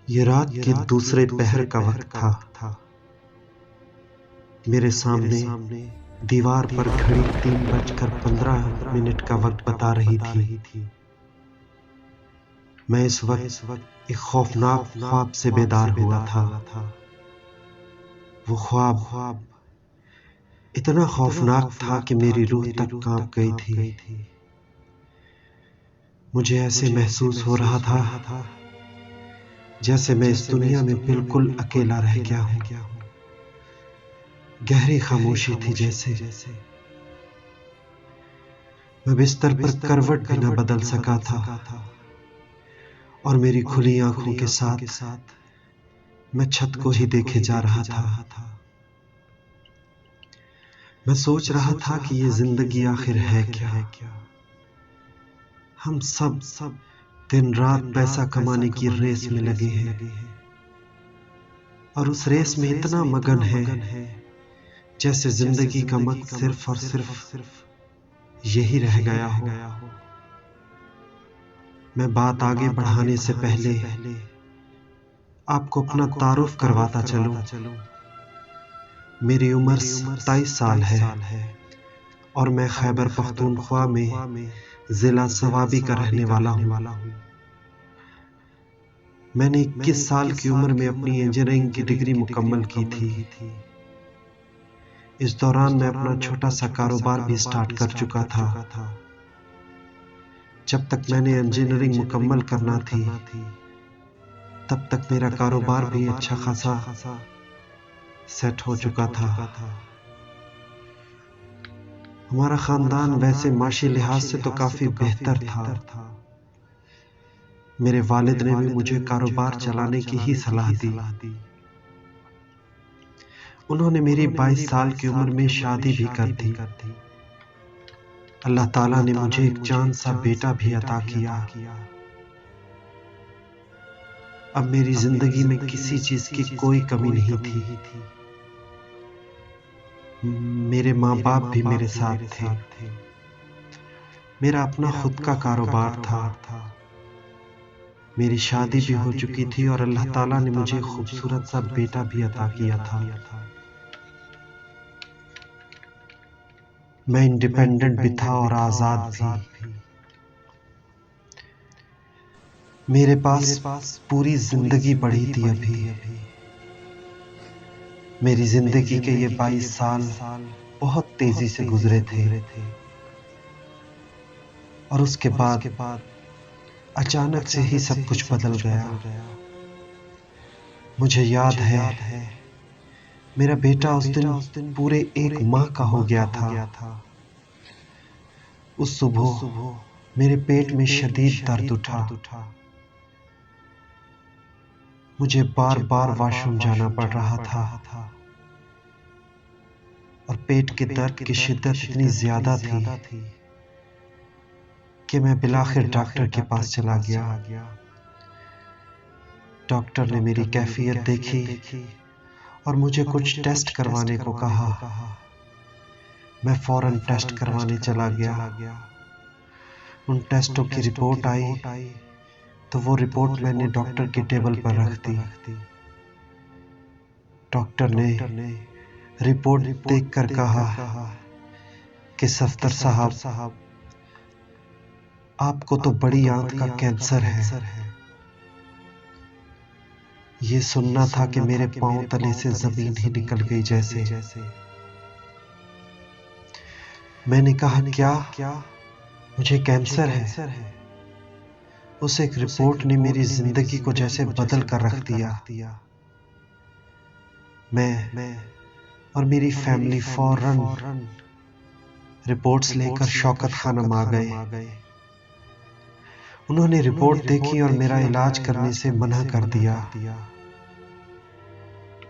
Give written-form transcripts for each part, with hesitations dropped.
ये रात के दूसरे पहर का वक्त था। मेरे सामने दीवार पर घड़ी 3:15 का वक्त बता रही थी। मैं इस वक्त एक खौफनाक ख्वाब से बेदार हुआ था। वो ख्वाब इतना खौफनाक था कि मेरी रूह तक कांप गई थी। मुझे ऐसे महसूस हो रहा था जैसे मैं इस दुनिया में बिल्कुल अकेला रह गया हूं। गहरी खामोशी थी जैसे। मैं बिस्तर पर करवट भी न बदल सका था और मेरी खुली आंखों के साथ मैं छत को ही देखे जा रहा था। मैं सोच रहा था कि ये जिंदगी आखिर है क्या। हम सब दिन रात पैसा कमाने की रेस में लगे हैं और उस रेस में इतना मगन है जैसे जिंदगी का मकसद सिर्फ और सिर्फ यही रह गया हो। मैं बात आगे बढ़ाने से पहले आपको अपना तारुफ करवाता चलूं। मेरी उम्र 27 साल है और मैं खैबर पख्तूनख्वा में जिला सवाबी का रहने वाला हूँ। मैंने 21 साल की उम्र में अपनी इंजीनियरिंग की डिग्री मुकम्मल की थी। इस दौरान मैं अपना छोटा सा कारोबार भी स्टार्ट कर चुका था। जब तक मैंने इंजीनियरिंग मुकम्मल करना थी तब तक मेरा कारोबार भी अच्छा खासा सेट हो चुका था। हमारा खानदान वैसे माशी लिहाज से तो काफी बेहतर था। मेरे वालिद ने भी मुझे कारोबार चलाने की ही सलाह दी। उन्होंने मेरी 22 साल की उम्र में शादी भी कर दी। अल्लाह ताला ने मुझे एक चांद सा बेटा भी अता किया। अब मेरी जिंदगी में किसी चीज की कोई कमी नहीं थी। मेरे माँ बाप भी मेरे साथ थे। मेरा अपना खुद का कारोबार था। मेरी शादी भी हो चुकी थी और अल्लाह ताला ने मुझे खूबसूरत सा बेटा भी अता किया था। मैं इंडिपेंडेंट भी था और आजाद भी। मेरे पास पूरी जिंदगी पड़ी थी अभी। मेरी जिंदगी के ये 22 साल बहुत तेजी से गुजरे थे और उसके बाद अचानक से ही सब कुछ बदल गया। मुझे याद है मेरा बेटा उस दिन पूरे 1 माह का हो गया था। उस सुबह मेरे पेट में शदीद दर्द उठा। मुझे बार बार वॉशरूम जाना पड़ रहा था और पेट के दर्द की शिद्दत इतनी ज्यादा थी कि मैं बिलाखिर डॉक्टर के पास चला गया। डॉक्टर ने मेरी कैफियत देखी और मुझे कुछ टेस्ट करवाने को कहा। मैं फौरन टेस्ट करवाने चला गया। उन टेस्टों की रिपोर्ट आई तो वो रिपोर्ट मैंने डॉक्टर के टेबल पर रख दी। डॉक्टर ने रिपोर्ट देखकर कहा कि सफ्दर साहब, आपको तो बड़ी आंत का कैंसर है। ये सुनना था कि मेरे पांव तले से जमीन ही निकल गई जैसे। मैंने कहा क्या मुझे कैंसर है? उस एक रिपोर्ट ने मेरी जिंदगी को जैसे बदल कर रख दिया। मैं और मेरी फैमिली फौरन रिपोर्ट्स लेकर शौकत खानम आ गए। उन्होंने रिपोर्ट देखी और मेरा इलाज करने से मना कर दिया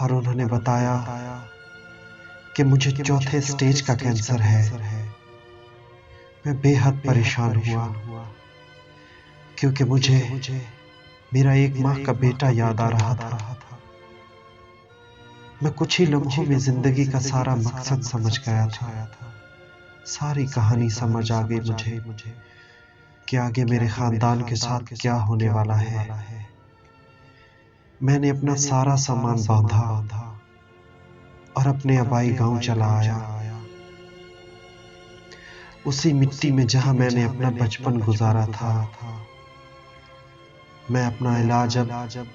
और उन्होंने बताया कि मुझे चौथे स्टेज का कैंसर है। मैं बेहद परेशान हुआ क्योंकि मुझे मेरा 1 माह का बेटा याद आ रहा था। मैं कुछ ही लम्हों में जिंदगी का सारा मकसद समझ गया था। सारी कहानी समझ आ गई मुझे कि आगे मेरे खानदान के साथ क्या होने वाला है। मैंने अपना सारा सामान बांधा और अपने आबाई गांव चला आया, उसी मिट्टी में जहां मैंने अपना बचपन गुजारा था। मैं अपना इलाज अब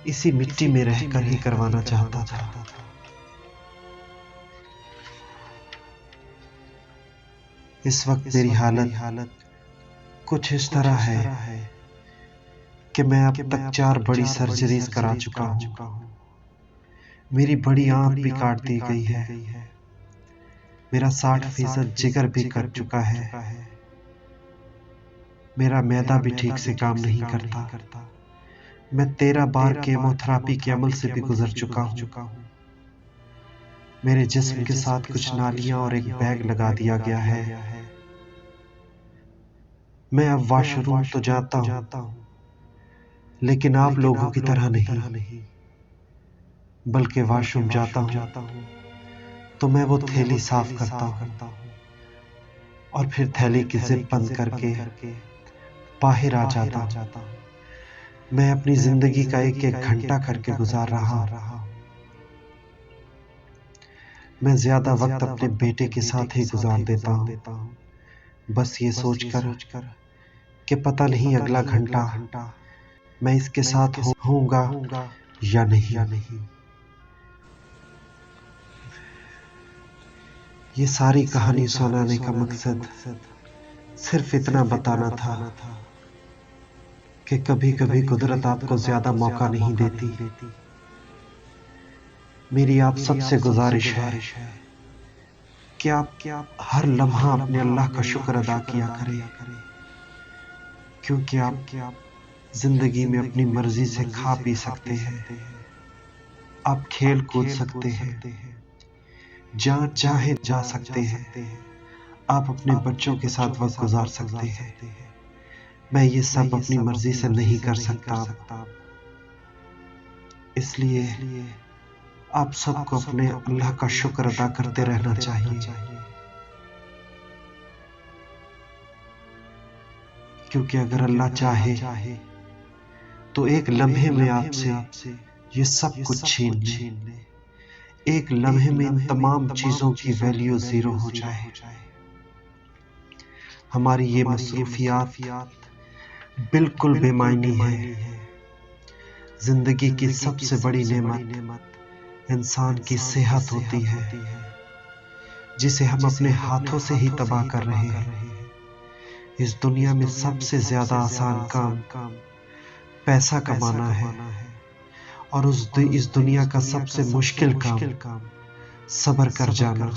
इसी मिट्टी में रहकर ही करवाना चाहता था। इस वक्त मेरी हालत कुछ इस तरह है कि मैं अब तक 4 बड़ी सर्जरीज करा चुका हूँ। मेरी बड़ी आंत भी काट दी गई है। मेरा 60% जिगर भी कट चुका है। मेरा मैदा भी ठीक से काम नहीं करता। मैं 13 बार केमोथेरेपी के अमल से भी गुजर चुका हूँ। मेरे जिस्म के साथ कुछ नालियां और एक बैग लगा दिया गया है। मैं अब वॉशरूम तो जाता हूँ, लेकिन आप लोगों की तरह नहीं, बल्कि वॉशरूम जाता हूँ तो मैं वो थैली साफ करता हूँ और फिर थैली की जिप बंद करके बाहर आ जाता हूँ। मैं अपनी जिंदगी का एक एक घंटा करके गुजार रहा हूँ। मैं ज्यादा वक्त अपने बेटे के साथ ही गुजार देता हूँ, बस ये सोचकर कि पता नहीं अगला घंटा मैं इसके साथ होऊंगा या नहीं। ये सारी कहानी सुनाने का मकसद सिर्फ इतना बताना था कि कभी कभी कुदरत आपको ज्यादा मौका नहीं देती। मेरी आप सबसे गुजारिश है कि आप हर लम्हा अपने अल्लाह का शुक्र अदा किया करें, क्योंकि आप जिंदगी में अपनी मर्जी से खा पी सकते हैं, आप खेल कूद सकते हैं, जहाँ चाहे जा सकते हैं, आप अपने बच्चों के साथ वक्त गुजार सकते हैं। मैं ये सब अपनी मर्जी से नहीं कर सकता, इसलिए आप सबको अपने अल्लाह का शुक्र अदा करते रहना चाहिए, क्योंकि अगर अल्लाह चाहे तो एक लम्हे में आपसे ये सब कुछ छीन ले। एक लम्हे में इन तमाम चीजों की वैल्यू 0 हो जाए। हमारी ये मसरूफियात बिल्कुल बेमायनी है। जिंदगी की सबसे बड़ी नेमत इंसान की सेहत होती है, जिसे हम अपने हाथों से ही तबाह कर रहे हैं। इस दुनिया में सबसे ज्यादा आसान काम पैसा कमाना है, और इस दुनिया का सबसे मुश्किल काम सब्र कर जाना,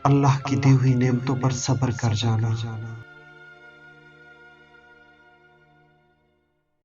अल्लाह की दी हुई नेमतों पर सब्र कर जाना।